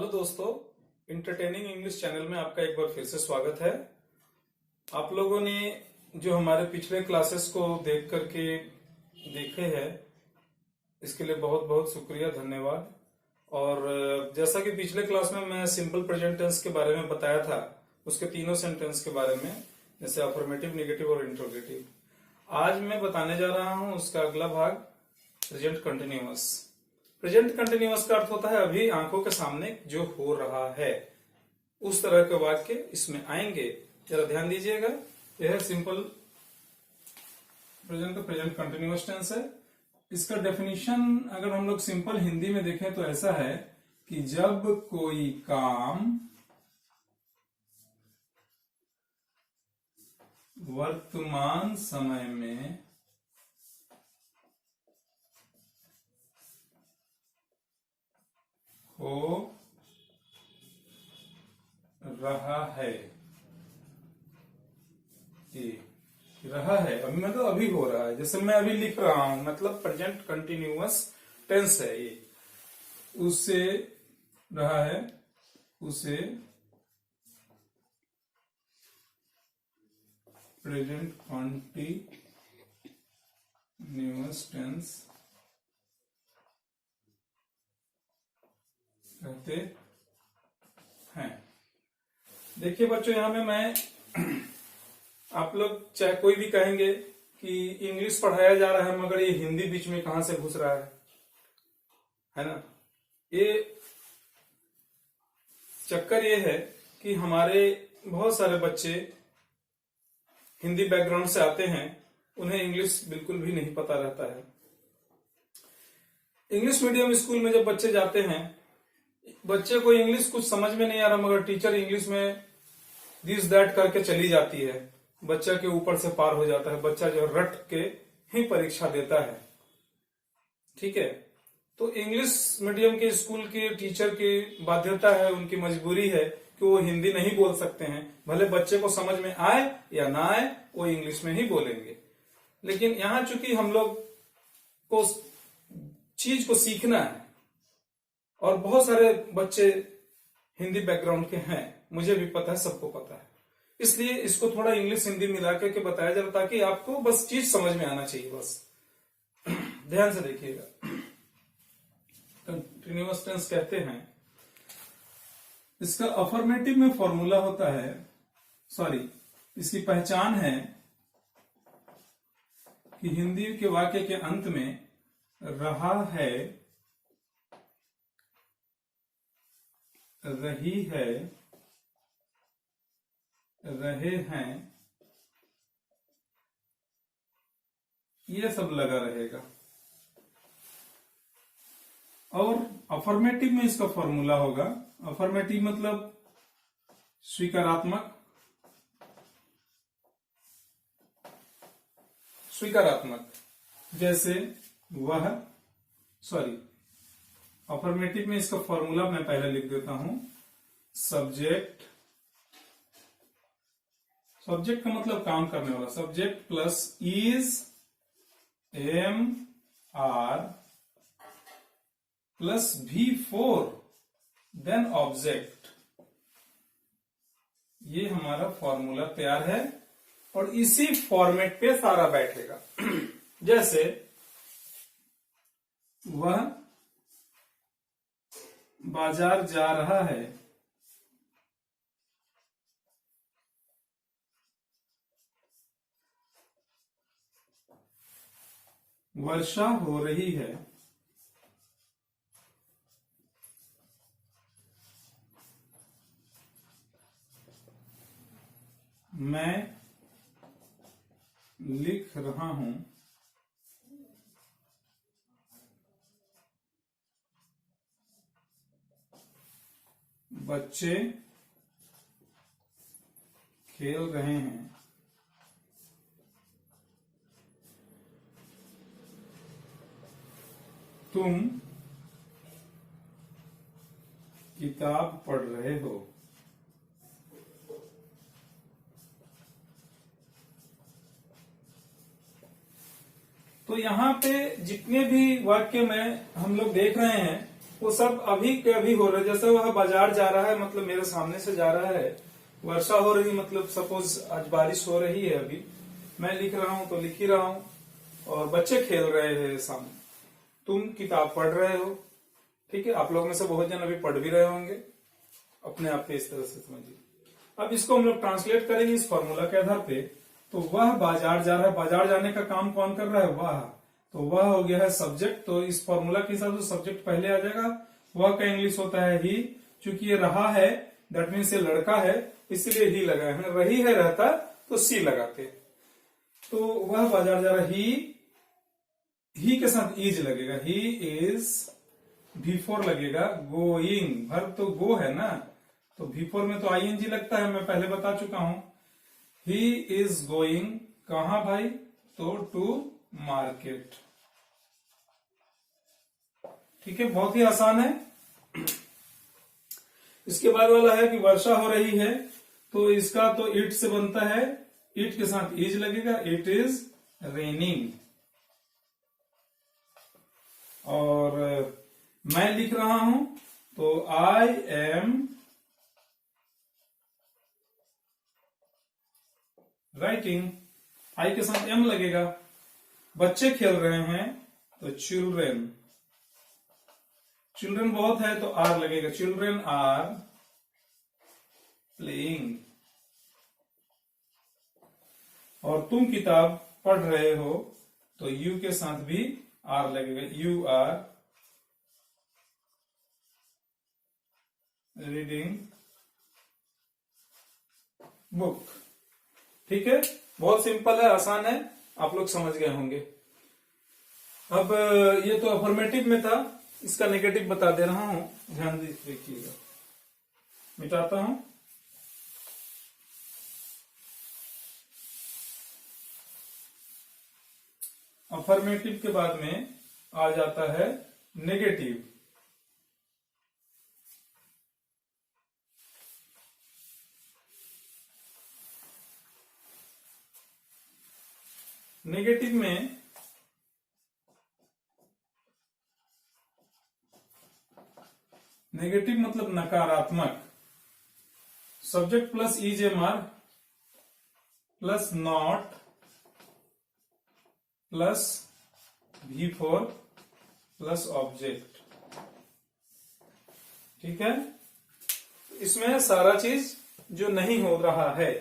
दोस्तों, entertaining English channel में आपका एक बार फिर से स्वागत है। आप लोगों ने जो हमारे पिछले क्लासेस को देख करके देखे हैं, इसके लिए बहुत बहुत शुक्रिया, धन्यवाद। और जैसा कि पिछले क्लास में मैं सिंपल प्रेजेंट टेंस के बारे में बताया था, उसके तीनों सेंटेंस के बारे में, जैसे अफर्मेटिव, नेगेटिव और इंट्रोगेटिव। आज मैं बताने जा रहा हूं उसका अगला भाग, प्रेजेंट कंटिन्यूअस। प्रेजेंट कंटिन्यूअस का अर्थ होता है अभी आंखों के सामने जो हो रहा है, उस तरह के वाक्य इसमें आएंगे। जरा ध्यान दीजिएगा, यह सिंपल प्रेजेंट का प्रेजेंट कंटिन्यूअस टेंस है। इसका डेफिनेशन अगर हम लोग सिंपल हिंदी में देखें तो ऐसा है कि जब कोई काम वर्तमान समय में हो रहा है, अभी मतलब अभी हो रहा है, जैसे मैं अभी लिख रहा हूं, मतलब प्रेजेंट कंटिन्यूअस टेंस है ये। उसे रहा है, उसे प्रेजेंट कंटिन्यूअस टेंस कहते हैं। देखिए बच्चों, यहां में मैं आप लोग चाहे कोई भी कहेंगे कि इंग्लिश पढ़ाया जा रहा है मगर ये हिंदी बीच में कहां से घुस रहा है ना। ये चक्कर ये है कि हमारे बहुत सारे बच्चे हिंदी बैकग्राउंड से आते हैं, उन्हें इंग्लिश बिल्कुल भी नहीं पता रहता है। इंग्लिश मीडियम स्कूल में जब बच्चे जाते हैं, बच्चे को इंग्लिश कुछ समझ में नहीं आ रहा, मगर टीचर इंग्लिश में दिस दैट करके चली जाती है, बच्चा के ऊपर से पार हो जाता है, बच्चा जो रट के ही परीक्षा देता है। ठीक है, तो इंग्लिश मीडियम के स्कूल के टीचर की बाध्यता है, उनकी मजबूरी है कि वो हिंदी नहीं बोल सकते हैं, भले बच्चे को समझ में आए या ना आए, वो इंग्लिश में ही बोलेंगे। लेकिन यहां चूंकि हम लोग को चीज को सीखना है और बहुत सारे बच्चे हिंदी बैकग्राउंड के हैं, मुझे भी पता है, सबको पता है, इसलिए इसको थोड़ा इंग्लिश हिंदी मिला के बताया जाए ताकि आपको बस चीज समझ में आना चाहिए। बस ध्यान से देखिएगा। कंटिन्यूअस टेंस कहते हैं, इसका अफर्मेटिव में फॉर्मूला होता है, इसकी पहचान है कि हिंदी के वाक्य के अंत में रहा है, रही है, रहे हैं, ये सब लगा रहेगा। और अफर्मेटिव में इसका फॉर्मूला होगा, अफर्मेटिव मतलब स्वीकारात्मक, जैसे वह, अफर्मेटिव में इसका फॉर्मूला मैं पहले लिख देता हूं। सब्जेक्ट का मतलब काम करने वाला, subject plus is, am, are plus V4 then object. ये हमारा फॉर्मूला तैयार है और इसी फॉर्मेट पे सारा बैठेगा। जैसे वह बाजार जा रहा है, वर्षा हो रही है, मैं लिख रहा हूं, बच्चे खेल रहे हैं, तुम किताब पढ़ रहे हो। तो यहाँ पे जितने भी वाक्य में हम लोग देख रहे हैं, वो सब अभी के अभी हो रहा है। जैसे वह बाजार जा रहा है, मतलब मेरे सामने से जा रहा है, वर्षा हो रही, मतलब सपोज आज बारिश हो रही है, अभी मैं लिख रहा हूं तो लिख ही रहा हूं, और बच्चे खेल रहे हैं सामने, तुम किताब पढ़ रहे हो। ठीक है, आप लोग में से बहुत जन अभी पढ़ भी रहे होंगे, अपने आप पे इस तरह से समझिए। अब इसको हम लोग ट्रांसलेट करेंगे इस फॉर्मूला के आधार पे। तो वह बाजार जा रहा है, बाजार जाने का काम कौन कर रहा है? वह। तो वह हो गया है सब्जेक्ट, तो इस फॉर्मूला के हिसाब से सब्जेक्ट पहले आ जाएगा। वह का इंग्लिश होता है ही, चूंकि ये रहा है दैट मीन्स ये लड़का है, इसलिए ही लगाए हैं। रही है रहता तो सी लगाते। तो वह बाजार जा रहा है, ही के साथ इज लगेगा, ही इज, V4 लगेगा, गोइंग, वर्ब तो गो है ना, तो V4 में तो ING लगता है, मैं पहले बता चुका हूं। ही इज गोइंग कहां भाई? तो टू मार्केट। ठीक है, बहुत ही आसान है। इसके बाद वाला है कि वर्षा हो रही है, तो इसका तो इट से बनता है, इट के साथ इज लगेगा, इट इज रेनिंग। और मैं लिख रहा हूं तो आई एम राइटिंग, आई के साथ एम लगेगा। बच्चे खेल रहे हैं तो चिल्ड्रेन, चिल्ड्रेन बहुत है तो आर लगेगा, चिल्ड्रेन आर प्लेइंग। और तुम किताब पढ़ रहे हो तो यू के साथ भी आर लगेगा, यू आर रीडिंग बुक। ठीक है, बहुत सिंपल है, आसान है, आप लोग समझ गए होंगे। अब ये तो अफर्मेटिव में था, इसका नेगेटिव बता दे रहा हूं, ध्यान देखिएगा। मिटाता हूं। अफर्मेटिव के बाद में आ जाता है नेगेटिव। नेगेटिव में नेगेटिव मतलब नकारात्मक। Subject plus EJMR plus not plus V4 plus object. ठीक है, इसमें सारा चीज जो नहीं हो रहा है,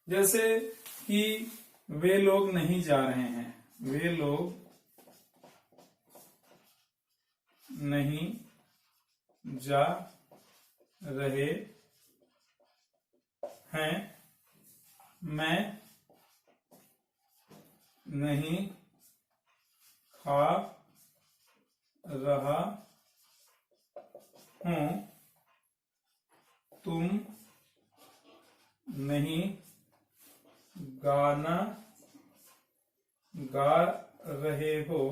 जैसे कि वे लोग नहीं जा रहे हैं, वे लोग नहीं जा रहे हैं, मैं नहीं खा रहा हूं, तुम नहीं गाना गा रहे हो,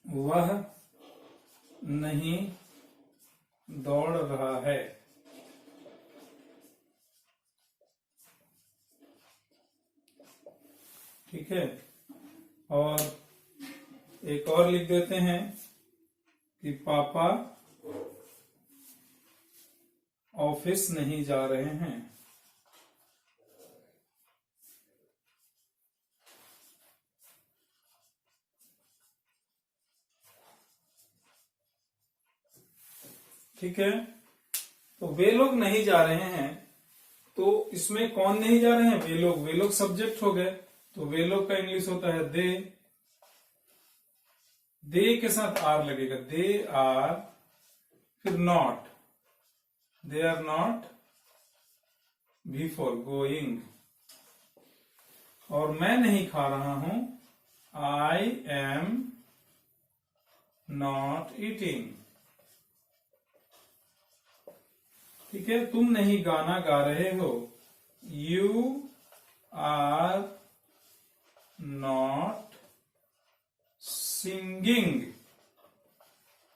वह नहीं दौड़ रहा है। ठीक है, और एक और लिख देते हैं कि पापा ऑफिस नहीं जा रहे हैं। ठीक है, तो वे लोग नहीं जा रहे हैं, तो इसमें कौन नहीं जा रहे हैं? वे लोग, वे लोग सब्जेक्ट हो गए, तो वे लोग का इंग्लिश होता है दे। दे के साथ आर लगेगा, दे आर, फिर not, they are not, V4 going. और मैं नहीं खा रहा हूं, आई एम नॉट ईटिंग। ठीक है, तुम नहीं गाना गा रहे हो, यू आर नॉट सिंगिंग।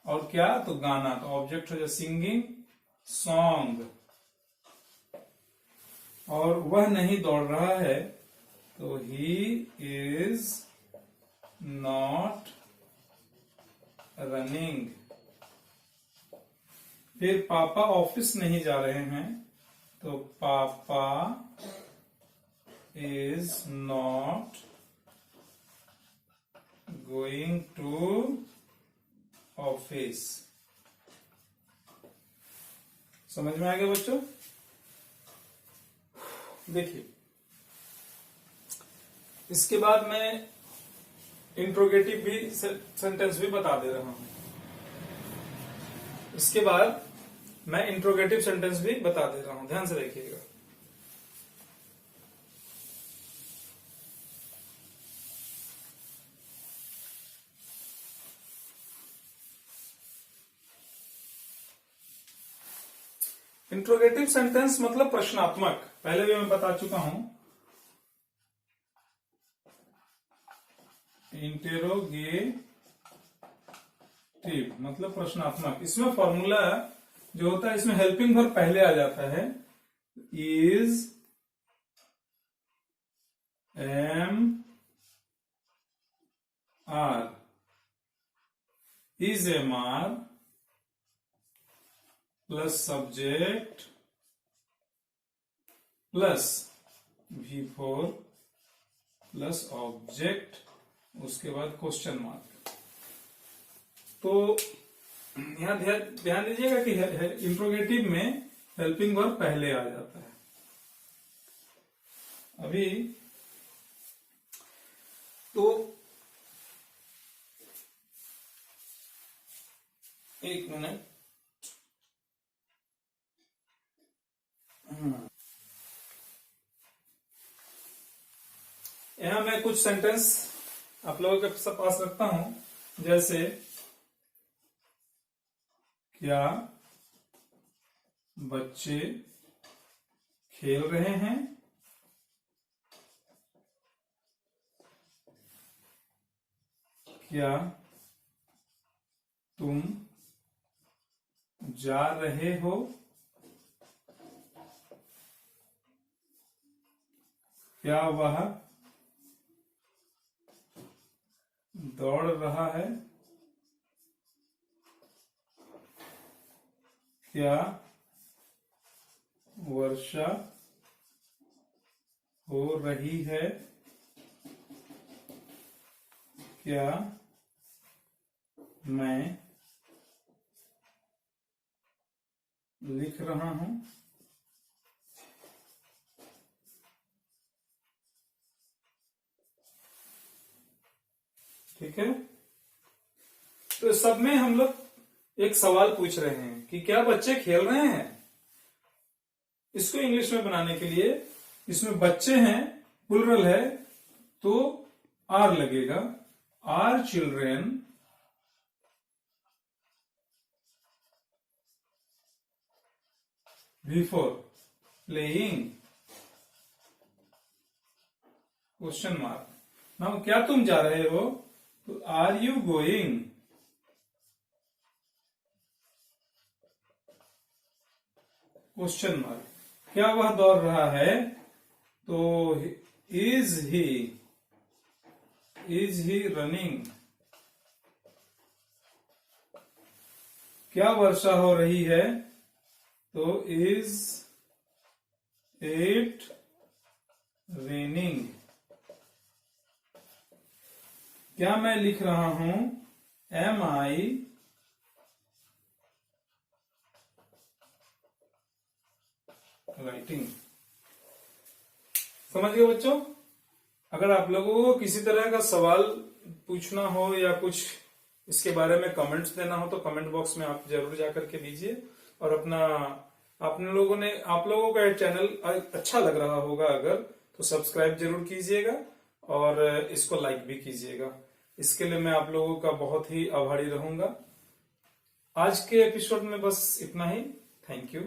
और क्या? तो गाना, तो ऑब्जेक्ट हो जाए सिंगिंग, सॉन्ग। और वह नहीं दौड़ रहा है, तो ही इज नॉट रनिंग। फिर पापा ऑफिस नहीं जा रहे हैं, तो papa is not going to office. समझ में आ गया बच्चों? देखिए, इसके बाद मैं इंट्रोगेटिव भी सेंटेंस भी बता दे रहा हूं। इसके बाद मैं इंट्रोगेटिव सेंटेंस भी बता दे रहा हूं, ध्यान से देखिएगा। इंट्रोगेटिव सेंटेंस मतलब प्रश्नात्मक, पहले भी मैं बता चुका हूं। इंटेरोगेटिव मतलब प्रश्नात्मक। इसमें फॉर्मूला जो होता है, इसमें हेल्पिंग वर्ब पहले आ जाता है। Is, am, are, is, am, are plus subject plus V4 plus object, उसके बाद क्वेश्चन मार्क। तो यहां ध्यान दीजिएगा कि इंट्रोगेटिव में हेल्पिंग वर्ब पहले आ जाता है। अभी तो एक मिनट, यहां मैं कुछ सेंटेंस आप लोगों के पास रखता हूं, जैसे क्या बच्चे खेल रहे हैं? क्या तुम जा रहे हो? क्या वह दौड़ रहा है? क्या वर्षा हो रही है? क्या मैं लिख रहा हूं? ठीक है। तो सब में हम लोग एक सवाल पूछ रहे हैं कि क्या बच्चे खेल रहे हैं। इसको इंग्लिश में बनाने के लिए इसमें बच्चे हैं, प्लुरल है, तो आर लगेगा। Are children V4 playing question mark. Now क्या तुम जा रहे हो? तो are you going question mark. क्या वह दौड़ रहा है? तो इज ही रनिंग? क्या वर्षा हो रही है? तो इज इट रेनिंग? क्या मैं लिख रहा हूं? Am I writing? समझ गए बच्चों? अगर आप लोगों को किसी तरह का सवाल पूछना हो या कुछ इसके बारे में कमेंट्स देना हो, तो कमेंट बॉक्स में आप जरूर जाकर के दीजिए। और अपना आप लोगों का चैनल अच्छा लग रहा होगा अगर, तो सब्सक्राइब जरूर कीजिएगा और इसको लाइक भी कीजिएगा। इसके लिए मैं आप लोगों का बहुत ही आभारी रहूंगा। आज के एपिसोड में बस इतना ही। Thank you.